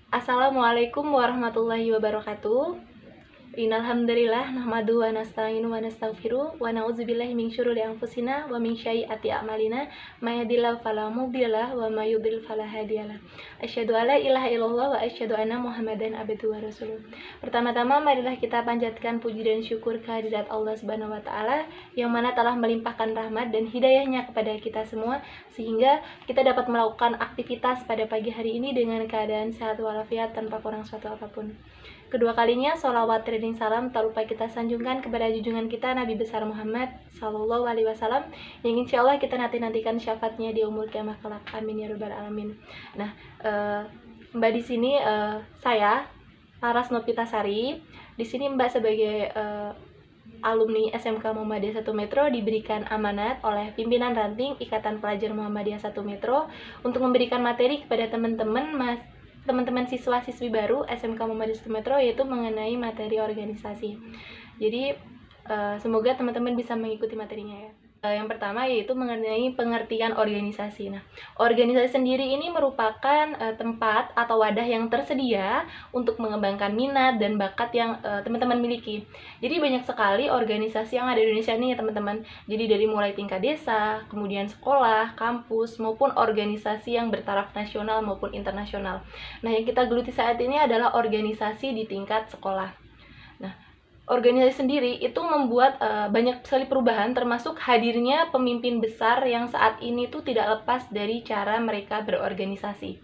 Assalamualaikum warahmatullahi wabarakatuh. Innalhamdulillah nahmadu wa nasta'inu wa nastaghfiru wa na'udzubillahi min syururi anfusina wa min syai'ati a'malina may yahdihillahu fala mudhillalah wa may yudhlil fala hadiyalah. Asyhadu alla ilaha illallah wa asyhadu anna Muhammadan abduhu wa rasuluh. Pertama-tama marilah kita panjatkan puji dan syukur kehadirat Allah Subhanahu wa taala yang mana telah melimpahkan rahmat dan hidayahnya kepada kita semua sehingga kita dapat melakukan aktivitas pada pagi hari ini dengan keadaan sehat walafiat tanpa kurang suatu apapun. Kedua kalinya, sholawat dan salam tak lupa kita sanjungkan kepada junjungan kita Nabi besar Muhammad Sallallahu Alaihi Wasallam yang insya Allah kita nantikan syafaatnya di umur kiamat kelak. Amin ya rabbal alamin. Nah, Mbak di sini saya Laras Nopitasari. Di sini Mbak sebagai alumni SMK Muhammadiyah 1 Metro diberikan amanat oleh pimpinan ranting Ikatan Pelajar Muhammadiyah 1 Metro untuk memberikan materi kepada teman-teman siswa-siswi baru SMK Muhammadiyah 1 Metro, yaitu mengenai materi organisasi. Jadi semoga teman-teman bisa mengikuti materinya ya. Yang pertama yaitu mengenai pengertian organisasi. Nah, organisasi sendiri ini merupakan tempat atau wadah yang tersedia untuk mengembangkan minat dan bakat yang teman-teman miliki. Jadi banyak sekali organisasi yang ada di Indonesia nih teman-teman. Jadi dari mulai tingkat desa, kemudian sekolah, kampus, maupun organisasi yang bertaraf nasional maupun internasional. Nah, yang kita geluti saat ini adalah organisasi di tingkat sekolah. Nah, organisasi sendiri itu membuat banyak sekali perubahan, termasuk hadirnya pemimpin besar yang saat ini tuh tidak lepas dari cara mereka berorganisasi.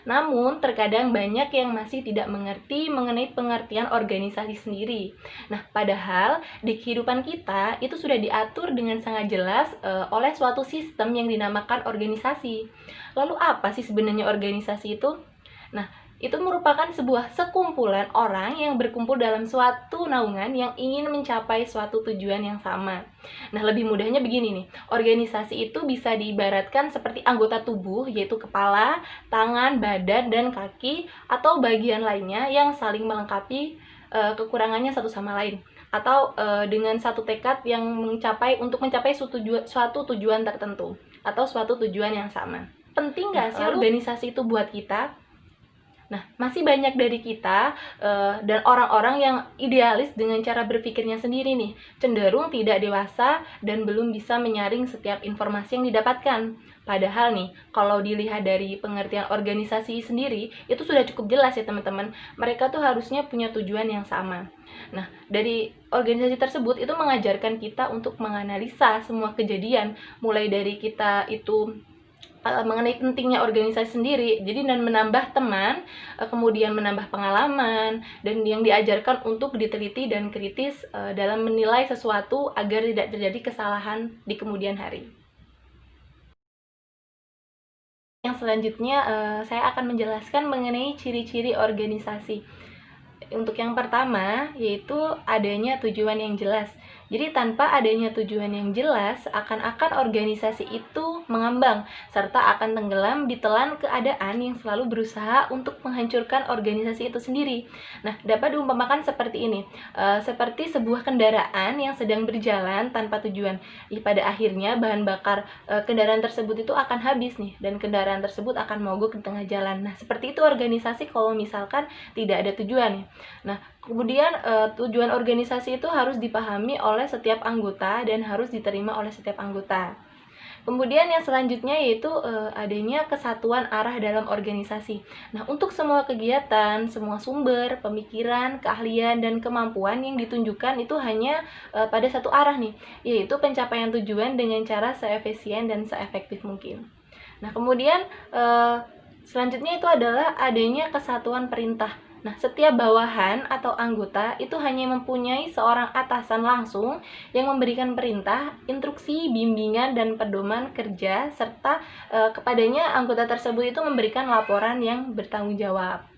Namun, terkadang banyak yang masih tidak mengerti mengenai pengertian organisasi sendiri. Nah, padahal di kehidupan kita itu sudah diatur dengan sangat jelas oleh suatu sistem yang dinamakan organisasi. Lalu apa sih sebenarnya organisasi itu? Nah, itu merupakan sebuah sekumpulan orang yang berkumpul dalam suatu naungan yang ingin mencapai suatu tujuan yang sama. Nah, lebih mudahnya begini nih, organisasi itu bisa diibaratkan seperti anggota tubuh, yaitu kepala, tangan, badan, dan kaki, atau bagian lainnya yang saling melengkapi kekurangannya satu sama lain. Atau dengan satu tekad yang untuk mencapai suatu tujuan tertentu, atau suatu tujuan yang sama. Penting nggak sih organisasi itu buat kita? Nah, masih banyak dari kita dan orang-orang yang idealis dengan cara berpikirnya sendiri nih, cenderung tidak dewasa dan belum bisa menyaring setiap informasi yang didapatkan. Padahal nih, kalau dilihat dari pengertian organisasi sendiri, itu sudah cukup jelas ya teman-teman. Mereka tuh harusnya punya tujuan yang sama. Nah, dari organisasi tersebut itu mengajarkan kita untuk menganalisa semua kejadian, mulai dari kita itu mengenai pentingnya organisasi sendiri, jadi dan menambah teman, kemudian menambah pengalaman, dan yang diajarkan untuk diteliti dan kritis dalam menilai sesuatu agar tidak terjadi kesalahan di kemudian hari. Yang selanjutnya saya akan menjelaskan mengenai ciri-ciri organisasi. Untuk yang pertama, yaitu adanya tujuan yang jelas. Jadi tanpa adanya tujuan yang jelas, akan-akan organisasi itu mengambang, serta akan tenggelam di telan keadaan yang selalu berusaha untuk menghancurkan organisasi itu sendiri. Nah, dapat diumpamakan seperti ini, seperti sebuah kendaraan yang sedang berjalan tanpa tujuan. Pada akhirnya, bahan bakar kendaraan tersebut itu akan habis nih, dan kendaraan tersebut akan mogok di tengah jalan. Nah, seperti itu organisasi kalau misalkan tidak ada tujuan nih. Nah, kemudian tujuan organisasi itu harus dipahami oleh setiap anggota dan harus diterima oleh setiap anggota. Kemudian yang selanjutnya yaitu adanya kesatuan arah dalam organisasi. Nah, untuk semua kegiatan, semua sumber, pemikiran, keahlian, dan kemampuan yang ditunjukkan itu hanya pada satu arah nih, yaitu pencapaian tujuan dengan cara seefisien dan seefektif mungkin. Nah, kemudian selanjutnya itu adalah adanya kesatuan perintah. Nah, setiap bawahan atau anggota itu hanya mempunyai seorang atasan langsung yang memberikan perintah, instruksi, bimbingan, dan pedoman kerja, serta kepadanya anggota tersebut itu memberikan laporan yang bertanggung jawab.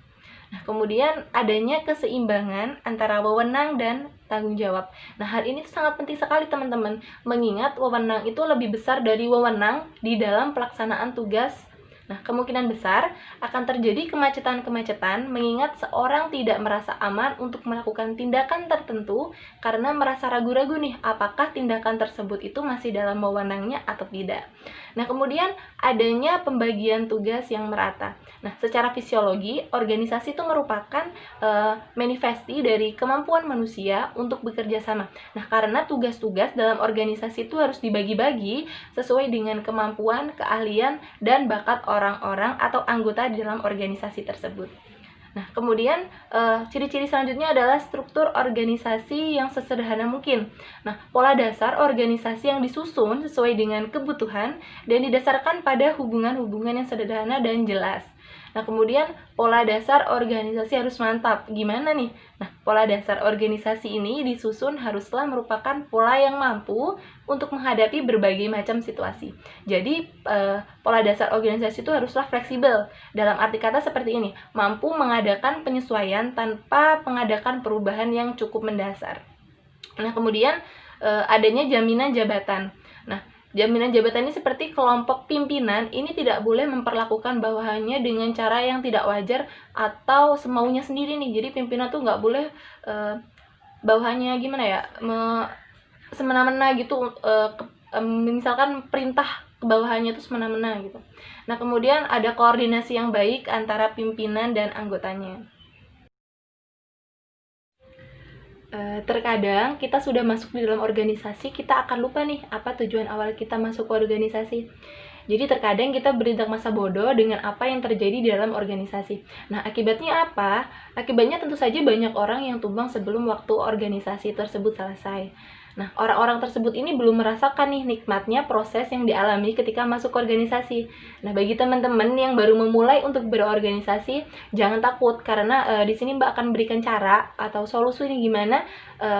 Nah, kemudian adanya keseimbangan antara wewenang dan tanggung jawab. Nah, hal ini sangat penting sekali teman-teman, mengingat wewenang itu lebih besar dari wewenang di dalam pelaksanaan tugas. Nah, kemungkinan besar akan terjadi kemacetan-kemacetan mengingat seorang tidak merasa aman untuk melakukan tindakan tertentu karena merasa ragu-ragu nih apakah tindakan tersebut itu masih dalam wewenangnya atau tidak. Nah, kemudian adanya pembagian tugas yang merata. Nah, secara fisiologi, organisasi itu merupakan manifesti dari kemampuan manusia untuk bekerja sama. Nah, karena tugas-tugas dalam organisasi itu harus dibagi-bagi sesuai dengan kemampuan, keahlian, dan bakat orang-orang atau anggota di dalam organisasi tersebut. Nah, kemudian ciri-ciri selanjutnya adalah struktur organisasi yang sesederhana mungkin. Nah, pola dasar organisasi yang disusun sesuai dengan kebutuhan dan didasarkan pada hubungan-hubungan yang sederhana dan jelas. Nah, kemudian pola dasar organisasi harus mantap. Gimana nih? Nah, pola dasar organisasi ini disusun haruslah merupakan pola yang mampu untuk menghadapi berbagai macam situasi. Jadi, pola dasar organisasi itu haruslah fleksibel. Dalam arti kata seperti ini, mampu mengadakan penyesuaian tanpa mengadakan perubahan yang cukup mendasar. Nah, kemudian adanya jaminan jabatan. Nah, jaminan jabatan ini seperti kelompok pimpinan ini tidak boleh memperlakukan bawahannya dengan cara yang tidak wajar atau semaunya sendiri nih. Jadi pimpinan tuh nggak boleh bawahannya gimana ya, semena-mena gitu, misalkan perintah ke bawahannya itu semena-mena gitu. Nah, kemudian ada koordinasi yang baik antara pimpinan dan anggotanya. Terkadang kita sudah masuk di dalam organisasi, kita akan lupa nih apa tujuan awal kita masuk ke organisasi. Jadi terkadang kita bertindak masa bodoh dengan apa yang terjadi di dalam organisasi. Nah, akibatnya apa? Akibatnya tentu saja banyak orang yang tumbang sebelum waktu organisasi tersebut selesai. Nah, orang-orang tersebut ini belum merasakan nih nikmatnya proses yang dialami ketika masuk organisasi. Nah, bagi teman-teman yang baru memulai untuk berorganisasi, jangan takut karena di sini Mbak akan berikan cara atau solusi nih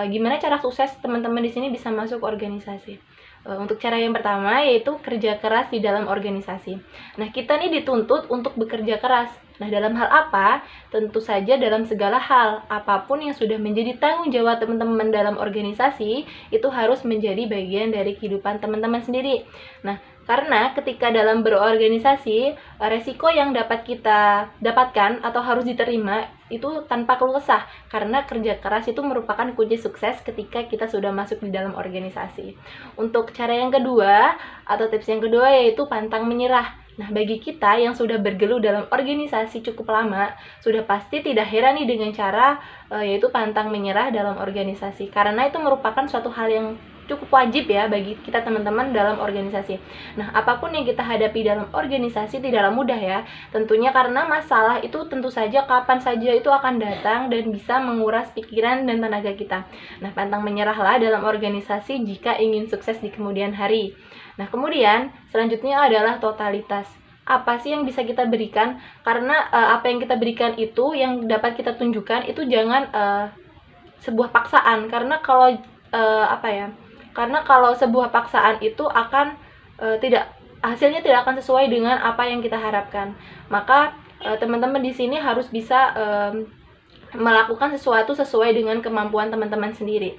gimana cara sukses teman-teman di sini bisa masuk organisasi. Untuk cara yang pertama yaitu kerja keras di dalam organisasi. Nah, kita nih dituntut untuk bekerja keras. Nah, dalam hal apa? Tentu saja dalam segala hal. Apapun yang sudah menjadi tanggung jawab teman-teman dalam organisasi, itu harus menjadi bagian dari kehidupan teman-teman sendiri. Nah, karena ketika dalam berorganisasi, resiko yang dapat kita dapatkan atau harus diterima itu tanpa keluh kesah. Karena kerja keras itu merupakan kunci sukses ketika kita sudah masuk di dalam organisasi. Untuk cara yang kedua, atau tips yang kedua yaitu pantang menyerah. Nah, bagi kita yang sudah bergelut dalam organisasi cukup lama, sudah pasti tidak heran nih dengan cara yaitu pantang menyerah dalam organisasi. Karena itu merupakan suatu hal yang cukup wajib ya bagi kita teman-teman dalam organisasi. Nah, apapun yang kita hadapi dalam organisasi tidaklah mudah ya. Tentunya karena masalah itu tentu saja kapan saja itu akan datang dan bisa menguras pikiran dan tenaga kita. Nah, pantang menyerahlah dalam organisasi jika ingin sukses di kemudian hari. Nah, kemudian selanjutnya adalah totalitas. Apa sih yang bisa kita berikan? Karena apa yang kita berikan itu yang dapat kita tunjukkan itu jangan sebuah paksaan. Karena kalau Karena kalau sebuah paksaan itu akan hasilnya tidak akan sesuai dengan apa yang kita harapkan. Maka teman-teman di sini harus bisa melakukan sesuatu sesuai dengan kemampuan teman-teman sendiri.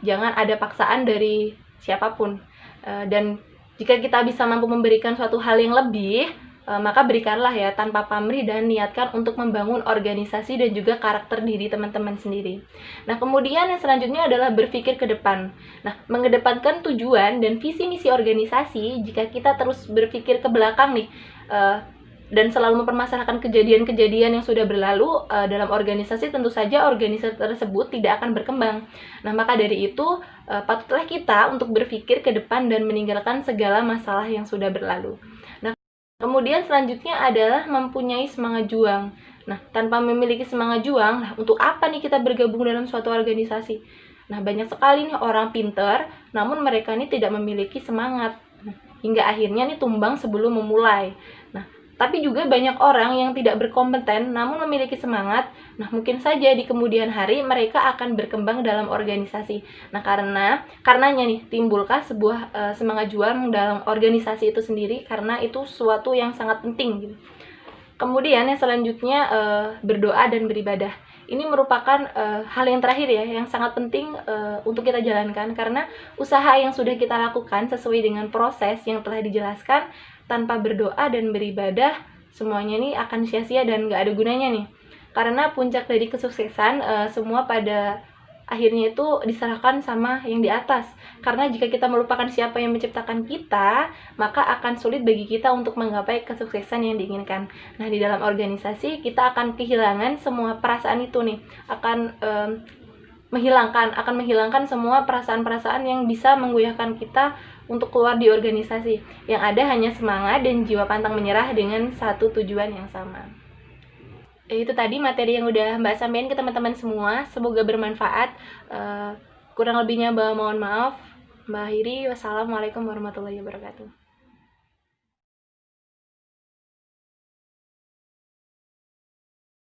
Jangan ada paksaan dari siapapun. Dan jika kita bisa mampu memberikan suatu hal yang lebih, maka berikanlah ya tanpa pamrih dan niatkan untuk membangun organisasi dan juga karakter diri teman-teman sendiri. Nah, kemudian yang selanjutnya adalah berpikir ke depan. Nah, mengedepankan tujuan dan visi misi organisasi. Jika kita terus berpikir ke belakang nih dan selalu mempermasalahkan kejadian-kejadian yang sudah berlalu dalam organisasi, tentu saja organisasi tersebut tidak akan berkembang. Nah, maka dari itu patutlah kita untuk berpikir ke depan dan meninggalkan segala masalah yang sudah berlalu. Kemudian selanjutnya adalah mempunyai semangat juang. Nah, tanpa memiliki semangat juang, untuk apa nih kita bergabung dalam suatu organisasi? Nah, banyak sekali nih orang pinter, namun mereka ini tidak memiliki semangat. Hingga akhirnya nih tumbang sebelum memulai. Nah, tapi juga banyak orang yang tidak berkompeten namun memiliki semangat. Nah, mungkin saja di kemudian hari mereka akan berkembang dalam organisasi. Nah, karenanya nih timbulkah sebuah semangat juang dalam organisasi itu sendiri, karena itu suatu yang sangat penting gitu. Kemudian yang selanjutnya berdoa dan beribadah. Ini merupakan hal yang terakhir ya, yang sangat penting untuk kita jalankan, karena usaha yang sudah kita lakukan sesuai dengan proses yang telah dijelaskan, tanpa berdoa dan beribadah, semuanya nih akan sia-sia dan gak ada gunanya nih. Karena puncak dari kesuksesan semua pada akhirnya itu diserahkan sama yang di atas. Karena jika kita melupakan siapa yang menciptakan kita, maka akan sulit bagi kita untuk menggapai kesuksesan yang diinginkan. Nah, di dalam organisasi kita akan kehilangan semua perasaan itu nih, akan menghilangkan semua perasaan-perasaan yang bisa menggoyahkan kita untuk keluar di organisasi. Yang ada hanya semangat dan jiwa pantang menyerah dengan satu tujuan yang sama. Itu tadi materi yang udah Mbak sampaikan ke teman-teman semua. Semoga bermanfaat. Kurang lebihnya Mbak mohon maaf. Mbak akhiri, wassalamualaikum warahmatullahi wabarakatuh.